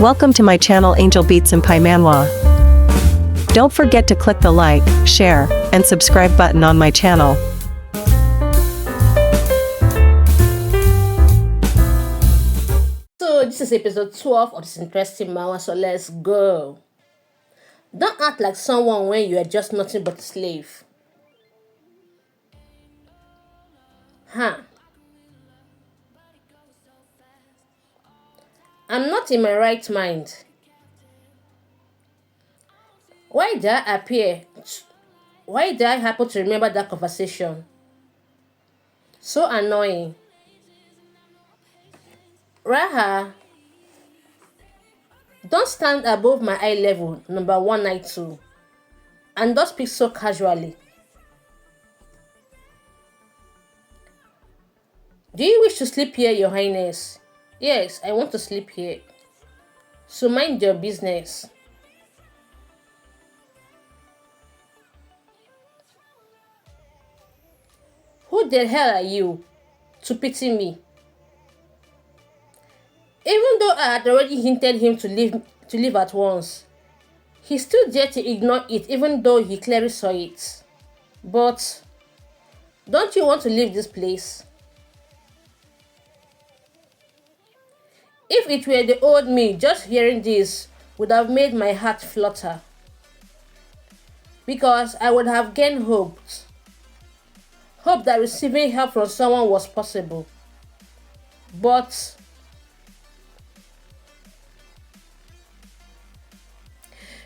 Welcome to my channel Angel Beats and Pai Manwa. Don't forget to click the like, share, and subscribe button on my channel. So this is episode 12 of this interesting manhwa, so let's go. Don't act like someone when you are just nothing but a slave. I'm not in my right mind. Why did I appear? Why did I happen to remember that conversation? So annoying. Raha, don't stand above my eye level, number 192, and don't speak so casually. Do you wish to sleep here, Your Highness? Yes, I want to sleep here. So mind your business. Who the hell are you to pity me? Even though I had already hinted him to leave at once, he still dared to ignore it even though he clearly saw it. But don't you want to leave this place? If it were the old me, just hearing this would have made my heart flutter. Because I would have gained hope. Hope that receiving help from someone was possible. But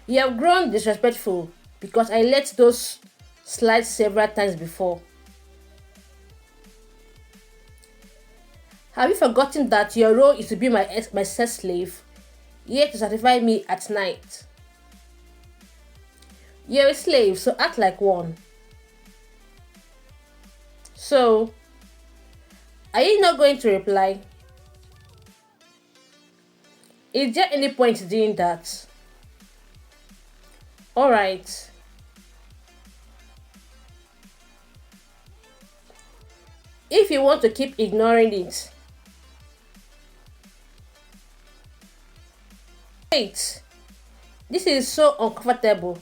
you have grown disrespectful because I let those slide several times before. Have you forgotten that your role is to be my sex slave, yet to satisfy me at night? You're a slave, so act like one. So, are you not going to reply? Is there any point in doing that? Alright. If you want to keep ignoring it. Wait, this is so uncomfortable.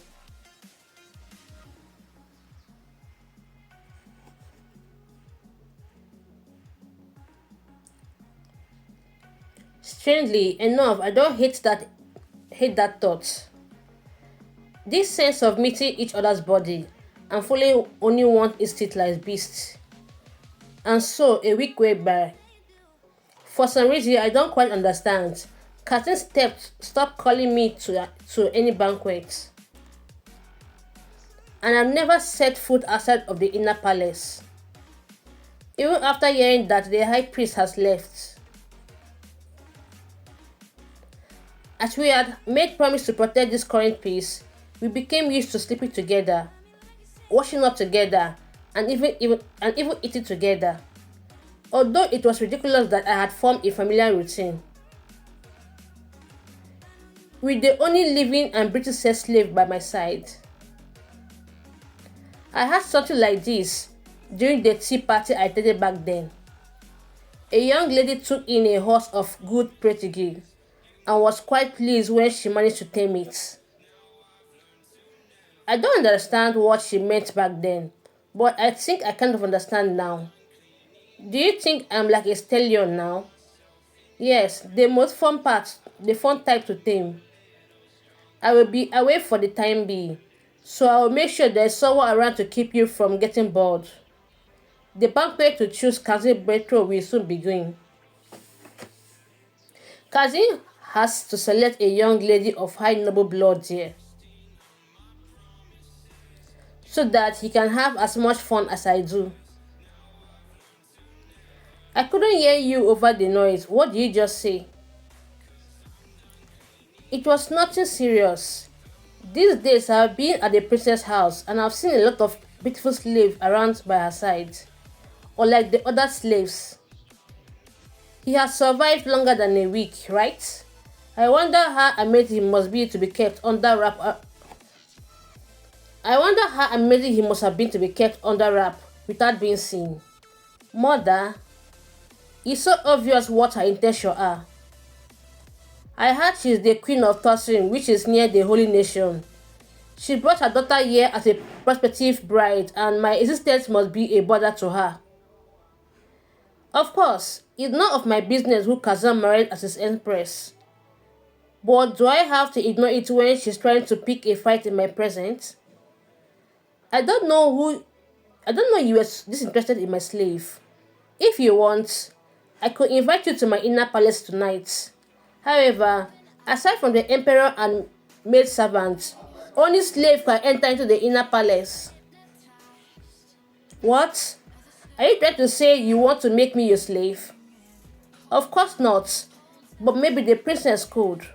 Strangely enough, I don't hate that thought. This sense of meeting each other's body and following only one instinct like beasts. And so a week went by. For some reason I don't quite understand, Captain stopped calling me to any banquet. And I've never set foot outside of the inner palace. Even after hearing that the high priest has left. As we had made promise to protect this current peace, we became used to sleeping together, washing up together, and even eating together. Although it was ridiculous that I had formed a familiar routine. With the only living and breathing sex slave by my side. I had something like this during the tea party I attended back then. A young lady took in a horse of good pedigree and was quite pleased when she managed to tame it. I don't understand what she meant back then, but I think I kind of understand now. Do you think I'm like a stallion now? Yes, the most fun type to tame. I will be away for the time being, so I will make sure there's someone around to keep you from getting bored. The banquet to choose Cousin Betro will soon begin. Cousin has to select a young lady of high noble blood here, so that he can have as much fun as I do. I couldn't hear you over the noise. What did you just say? It was nothing serious. These days I have been at the princess' house and I've seen a lot of beautiful slaves around by her side. Or like the other slaves. He has survived longer than a week, right? I wonder how amazing he must be to be kept under wrap. I wonder how amazing he must have been to be kept under wrap without being seen. Mother, it's so obvious what her intentions are. I heard she is the queen of Tosin, which is near the Holy Nation. She brought her daughter here as a prospective bride, and my existence must be a bother to her. Of course, it's none of my business who Kazan married as his empress. But do I have to ignore it when she's trying to pick a fight in my presence? I don't know you were disinterested in my slave. If you want, I could invite you to my inner palace tonight. However, aside from the emperor and maid servant, only slave can enter into the inner palace. What? Are you trying to say you want to make me your slave? Of course not, but maybe the princess could.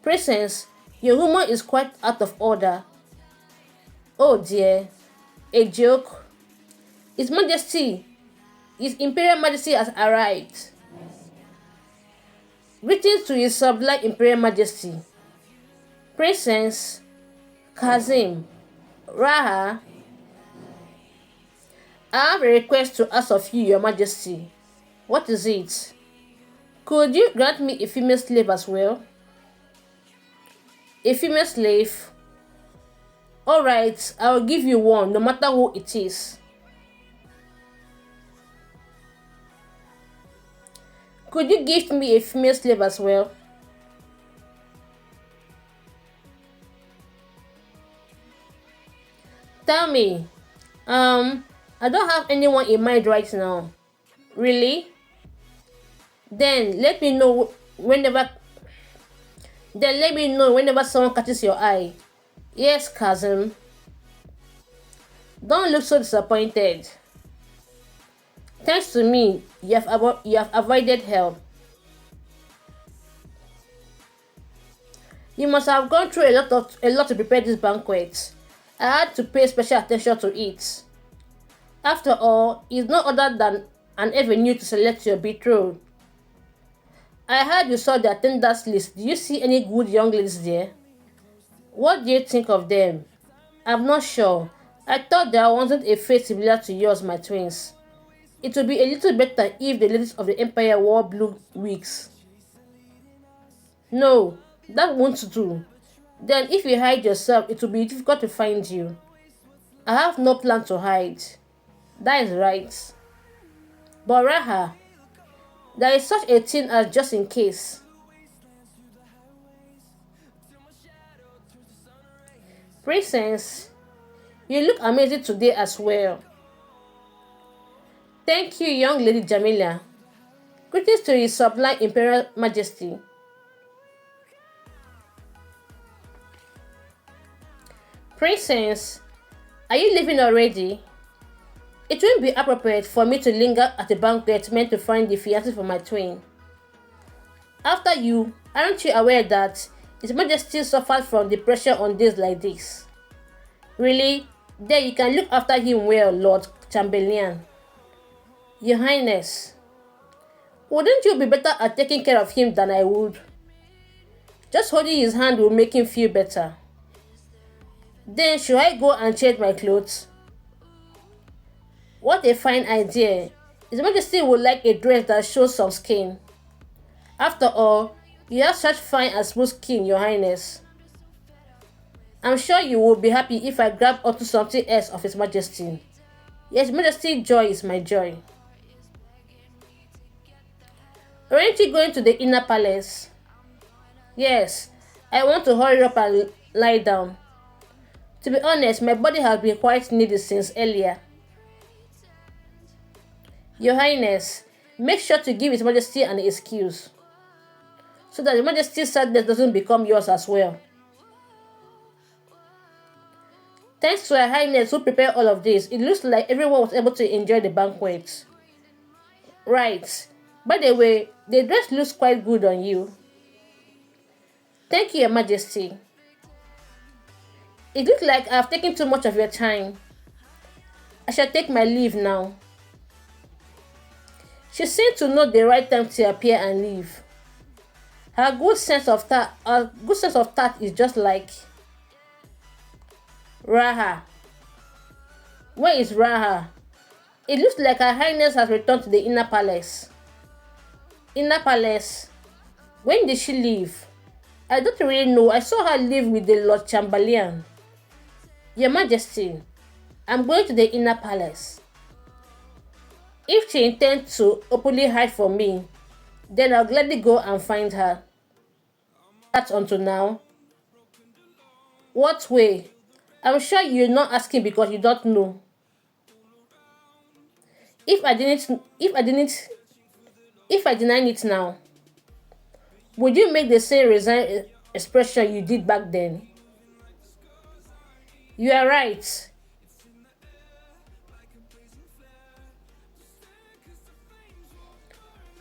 Princess, your humor is quite out of order. Oh dear, a joke. His Majesty, His Imperial Majesty has arrived. Greetings to His Sublime Imperial Majesty. Princess, Kazim, Raha, I have a request to ask of you, Your Majesty. What is it? Could you grant me a female slave as well? A female slave? Alright, I will give you one, no matter who it is. Could you give me a female slave as well? Tell me. I don't have anyone in mind right now. Really? Then let me know whenever someone catches your eye. Yes, cousin. Don't look so disappointed. Thanks to me, you have avoided hell. You must have gone through a lot to prepare this banquet. I had to pay special attention to it. After all, it's no other than an avenue to select your betrothed. I heard you saw the attendance list. Do you see any good young ladies there? What do you think of them? I'm not sure. I thought there wasn't a fate similar to yours, my twins. It would be a little better if the ladies of the Empire wore blue wigs. No, that won't do. Then if you hide yourself, it will be difficult to find you. I have no plan to hide. That is right. But Raha, there is such a thing as just in case. Princess, you look amazing today as well. Thank you, young lady Jamila. Greetings to His Sublime Imperial Majesty. Princess, are you leaving already? It won't be appropriate for me to linger at the banquet meant to find the fiancé for my twin. After you, aren't you aware that His Majesty suffered from depression on days like this? Really? Then you can look after him well, Lord Chamberlain. Your Highness, wouldn't you be better at taking care of him than I would? Just holding his hand will make him feel better. Then should I go and change my clothes? What a fine idea. His Majesty would like a dress that shows some skin. After all, you have such fine and smooth skin, Your Highness. I'm sure you will be happy if I grab onto something else of His Majesty. Yes, Majesty, joy is my joy. Aren't you going to the inner palace? Yes, I want to hurry up and lie down. To be honest, my body has been quite needy since earlier. Your Highness, make sure to give His Majesty an excuse, so that His Majesty's sadness doesn't become yours as well. Thanks to Her Highness who prepared all of this, it looks like everyone was able to enjoy the banquet. Right. By the way, the dress looks quite good on you. Thank you, Your Majesty. It looks like I've taken too much of your time. I shall take my leave now. She seemed to know the right time to appear and leave. Her good sense of tact is just like Raha. Where is Raha? It looks like Her Highness has returned to the inner palace. Inner palace? When did she leave? I don't really know. I saw her leave with the Lord Chamberlain. Your Majesty, I'm going to the inner palace. If she intends to openly hide from me, then I'll gladly go and find her. That's until now. What way? I'm sure you're not asking because you don't know. If I deny it now, would you make the same resigned expression you did back then? You are right.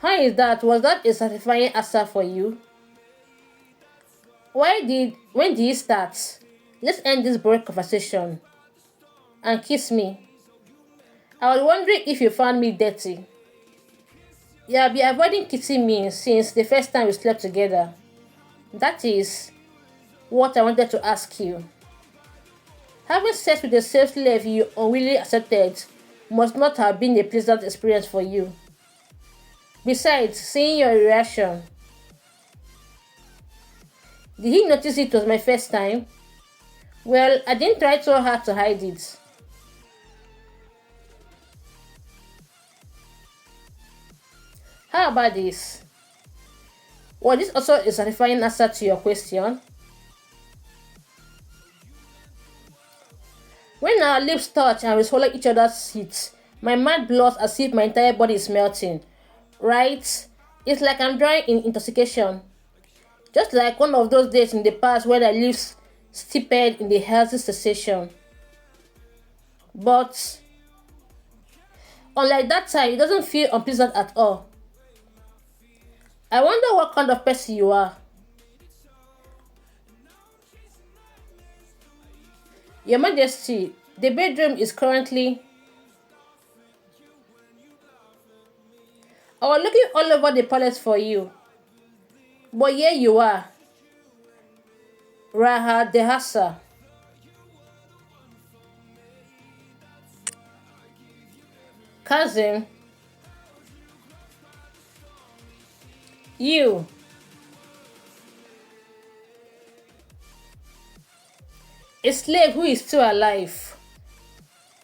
How is that? Was that a satisfying answer for you? When did it start? Let's end this boring conversation. And kiss me. I was wondering if you found me dirty. You have been avoiding kissing me since the first time we slept together. That is what I wanted to ask you. Having sex with a slave slave you unwillingly accepted must not have been a pleasant experience for you. Besides, seeing your reaction, did he notice it was my first time? Well, I didn't try so hard to hide it. How about this? Was this also a satisfying answer to your question? When our lips touch and we swallow each other's heat, my mind blows as if my entire body is melting. Right? It's like I'm drawing in intoxication. Just like one of those days in the past when I lived steeped in the healthy sensation. But unlike that time, it doesn't feel unpleasant at all. I wonder what kind of person you are. Your Majesty, the bedroom is currently... I was looking all over the palace for you. But here you are. Raha Dehasa. Cousin. You. A slave who is still alive.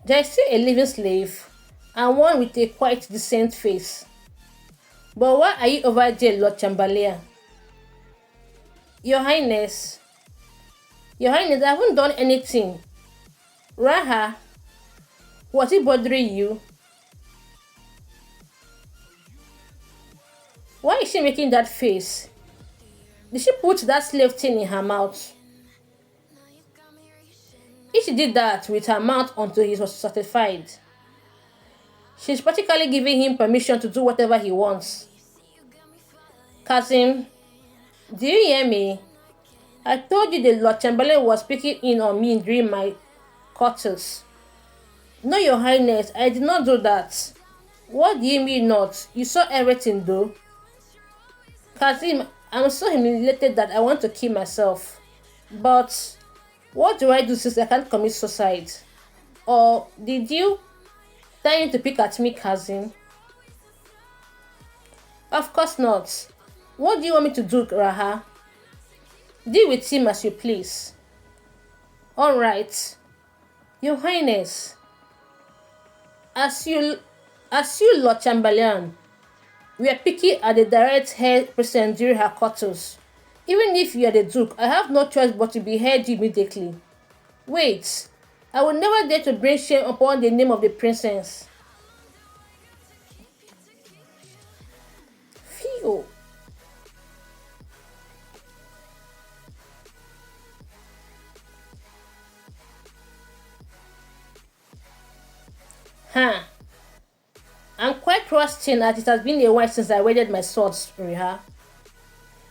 There is still a living slave, and one with a quite decent face. But why are you over there, Lord Chamberlain? Your Highness, I haven't done anything. Raha, was it bothering you? Why is she making that face? Did she put that slave thing in her mouth? If she did that with her mouth until he was satisfied, she's practically giving him permission to do whatever he wants. Cousin, do you hear me? I told you the Lord Chamberlain was speaking in on me during my quarters. No, Your Highness, I did not do that. What do you mean not? You saw everything though. Cousin, I'm so humiliated that I want to kill myself. But what do I do since I can't commit suicide? Or did you trying to pick at me, cousin? Of course not. What do you want me to do, Raha? Deal with him as you please. Alright. Your Highness, as you Lord Chamberlain, we are picky at the direct heir present during her quarters. Even if you are the Duke, I have no choice but to behead you immediately. Wait, I will never dare to bring shame upon the name of the princess. Phew. Huh. I'm quite trusting that it has been a while since I wedded my swords, Riha.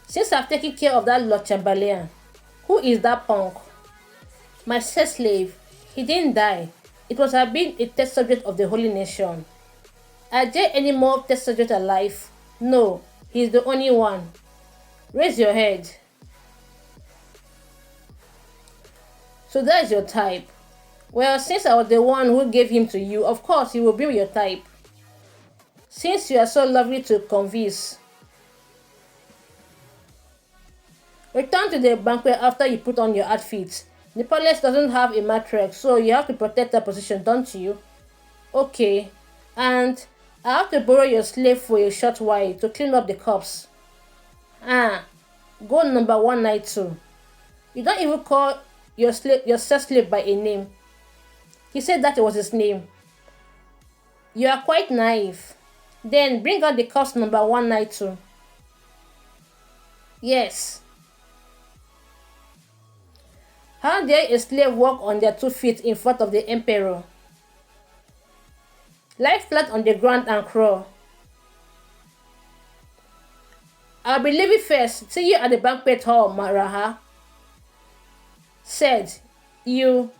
Since I've taken care of that Lord Chamberlain. Who is that punk? My sex slave. He didn't die. It was have been a test subject of the Holy Nation. Are there any more test subjects alive? No, he's the only one. Raise your head. So that is your type. Well, since I was the one who gave him to you, of course he will be your type. Since you are so lovely to convince. Return to the banquet after you put on your outfit. The palace doesn't have a mattress, so you have to protect that position, don't you? Okay. And I have to borrow your slave for a short while to clean up the cups. Ah, go number 192. You don't even call your sex slave by a name. He said that was his name. You are quite naive. Then bring out the cups number 192. Yes. How dare a slave walk on their 2 feet in front of the emperor? Lie flat on the ground and crawl. I'll be leaving first. See you at the banquet hall, Maraha. Said, you.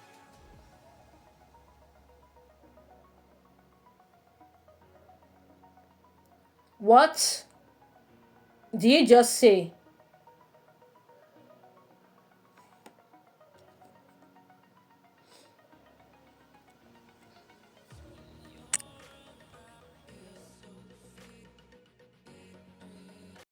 What? Did you just say?